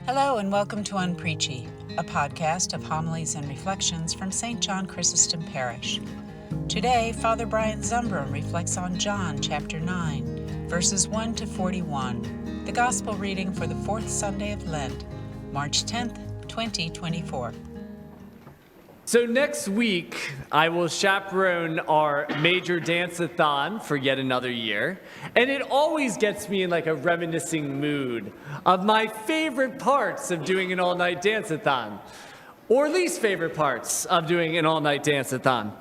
Hello and welcome to Unpreachy, a podcast of homilies and reflections from St. John Chrysostom Parish. Today, Father Brian Zumbrum reflects on John chapter 9, verses 1 to 41, the Gospel reading for the fourth Sunday of Lent, March 10th, 2024. So next week, I will chaperone our major dance-a-thon for yet another year, and it always gets me in like a reminiscing mood of my favorite parts of doing an all-night dance-a-thon, or least favorite parts of doing an all-night dance-a-thon.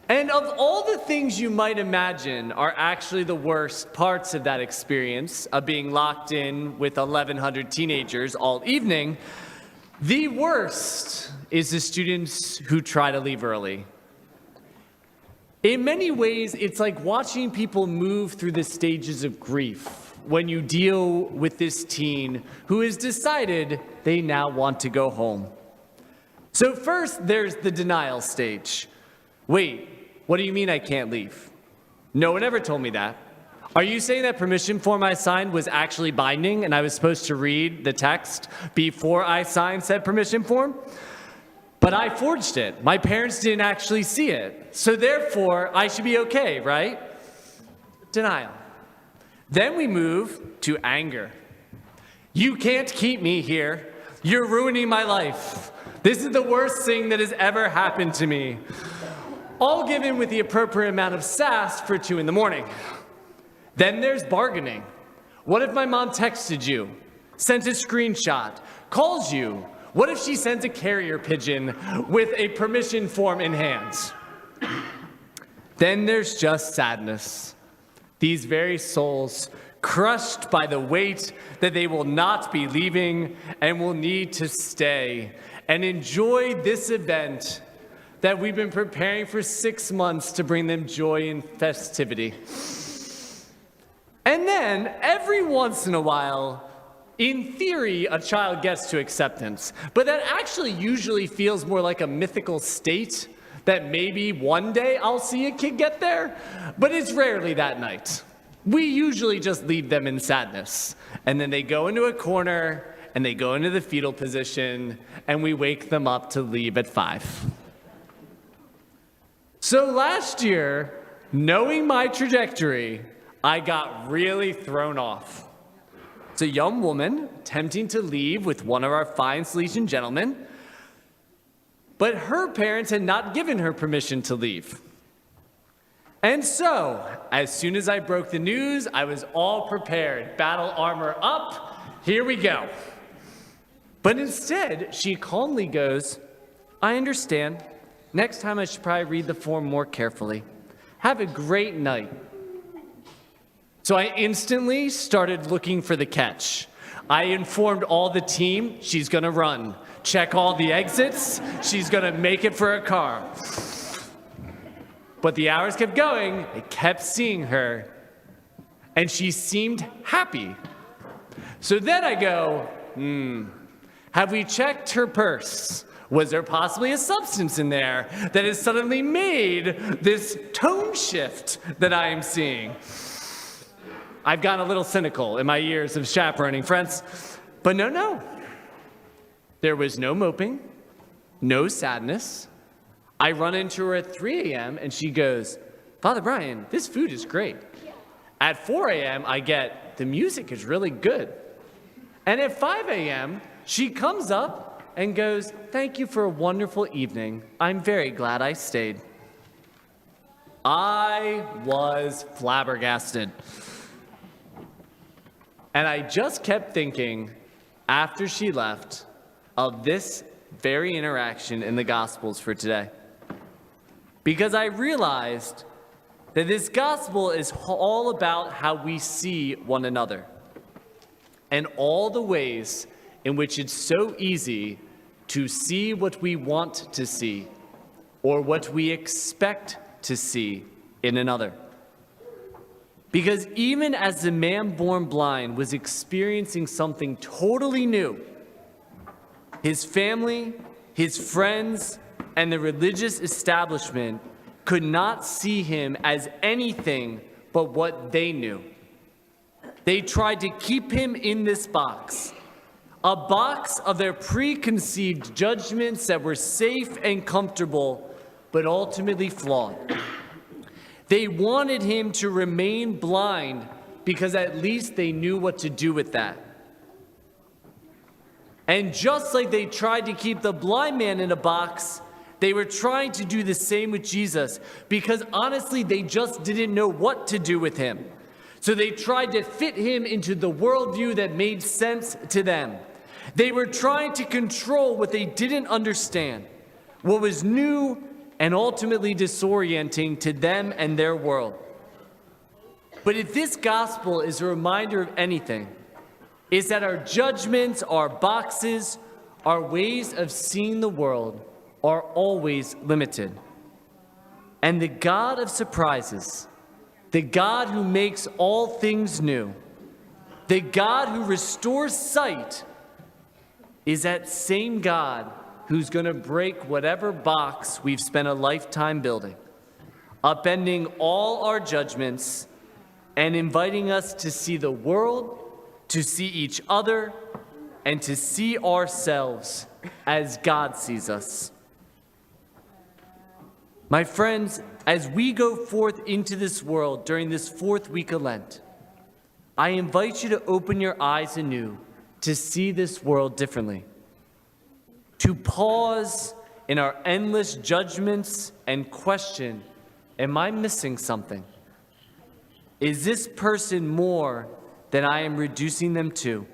And of all the things you might imagine are actually the worst parts of that experience of being locked in with 1,100 teenagers all evening, the worst is the students who try to leave early. In many ways, it's like watching people move through the stages of grief when you deal with this teen who has decided they now want to go home. So first, there's the denial stage. Wait, what do you mean I can't leave? No one ever told me that. Are you saying that permission form I signed was actually binding and I was supposed to read the text before I signed said permission form? But I forged it. My parents didn't actually see it. So therefore, I should be okay, right? Denial. Then we move to anger. You can't keep me here. You're ruining my life. This is the worst thing that has ever happened to me. All given with the appropriate amount of sass for 2 a.m. Then there's bargaining. What if my mom texted you, sent a screenshot, calls you? What if she sends a carrier pigeon with a permission form in hand? Then there's just sadness. These very souls crushed by the weight that they will not be leaving and will need to stay and enjoy this event that we've been preparing for 6 months to bring them joy and festivity. And then, every once in a while, in theory, a child gets to acceptance. But that actually usually feels more like a mythical state that maybe one day I'll see a kid get there. But it's rarely that night. We usually just leave them in sadness. And then they go into a corner, and they go into the fetal position, and we wake them up to leave at 5. So last year, knowing my trajectory, I got really thrown off. It's a young woman attempting to leave with one of our fine Salesian gentlemen, but her parents had not given her permission to leave. And so, as soon as I broke the news, I was all prepared. Battle armor up, here we go. But instead, she calmly goes, I understand. Next time I should probably read the form more carefully. Have a great night. So I instantly started looking for the catch. I informed all the team, she's gonna run. Check all the exits, she's gonna make it for a car. But the hours kept going, I kept seeing her, and she seemed happy. So then I go, have we checked her purse? Was there possibly a substance in there that has suddenly made this tone shift that I am seeing? I've gotten a little cynical in my years of chaperoning, friends. But no. There was no moping, no sadness. I run into her at 3 a.m. and she goes, Father Brian, this food is great. At 4 a.m. I get, the music is really good. And at 5 a.m. she comes up and goes, thank you for a wonderful evening. I'm very glad I stayed. I was flabbergasted. And I just kept thinking, after she left, of this very interaction in the Gospels for today. Because I realized that this Gospel is all about how we see one another. And all the ways in which it's so easy to see what we want to see or what we expect to see in another. Because even as the man born blind was experiencing something totally new, his family, his friends, and the religious establishment could not see him as anything but what they knew. They tried to keep him in this box a box of their preconceived judgments that were safe and comfortable, but ultimately flawed. They wanted him to remain blind because at least they knew what to do with that. And just like they tried to keep the blind man in a box, they were trying to do the same with Jesus because honestly, they just didn't know what to do with him. So they tried to fit him into the worldview that made sense to them. They were trying to control what they didn't understand, what was new and ultimately disorienting to them and their world. But if this gospel is a reminder of anything, it's that our judgments, our boxes, our ways of seeing the world are always limited. And the God of surprises, the God who makes all things new, the God who restores sight, is that same God who's going to break whatever box we've spent a lifetime building, upending all our judgments and inviting us to see the world, to see each other, and to see ourselves as God sees us. My friends, as we go forth into this world during this fourth week of Lent, I invite you to open your eyes anew to see this world differently, to pause in our endless judgments and question, am I missing something? Is this person more than I am reducing them to?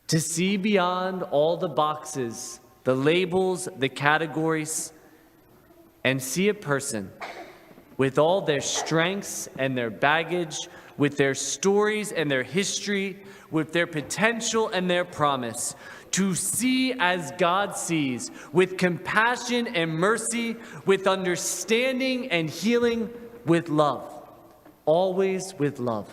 To see beyond all the boxes, the labels, the categories, and see a person with all their strengths and their baggage, with their stories and their history, with their potential and their promise, to see as God sees, with compassion and mercy, with understanding and healing, with love, always with love.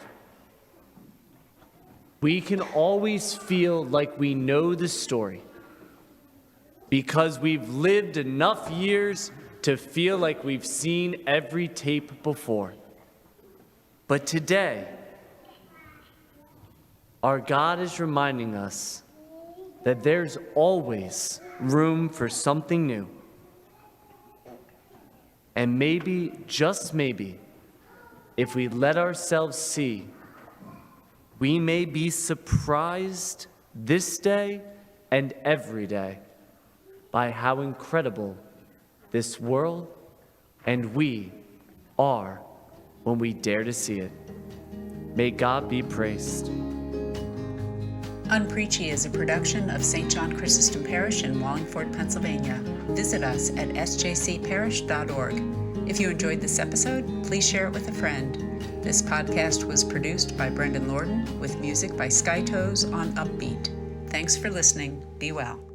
We can always feel like we know the story because we've lived enough years to feel like we've seen every tape before. But today, our God is reminding us that there's always room for something new. And maybe, just maybe, if we let ourselves see, we may be surprised this day and every day by how incredible this world and we are when we dare to see it. May God be praised. Unpreachy is a production of St. John Chrysostom Parish in Wallingford, Pennsylvania. Visit us at sjcparish.org. If you enjoyed this episode, please share it with a friend. This podcast was produced by Brendan Lorden with music by Skytoes on Upbeat. Thanks for listening. Be well.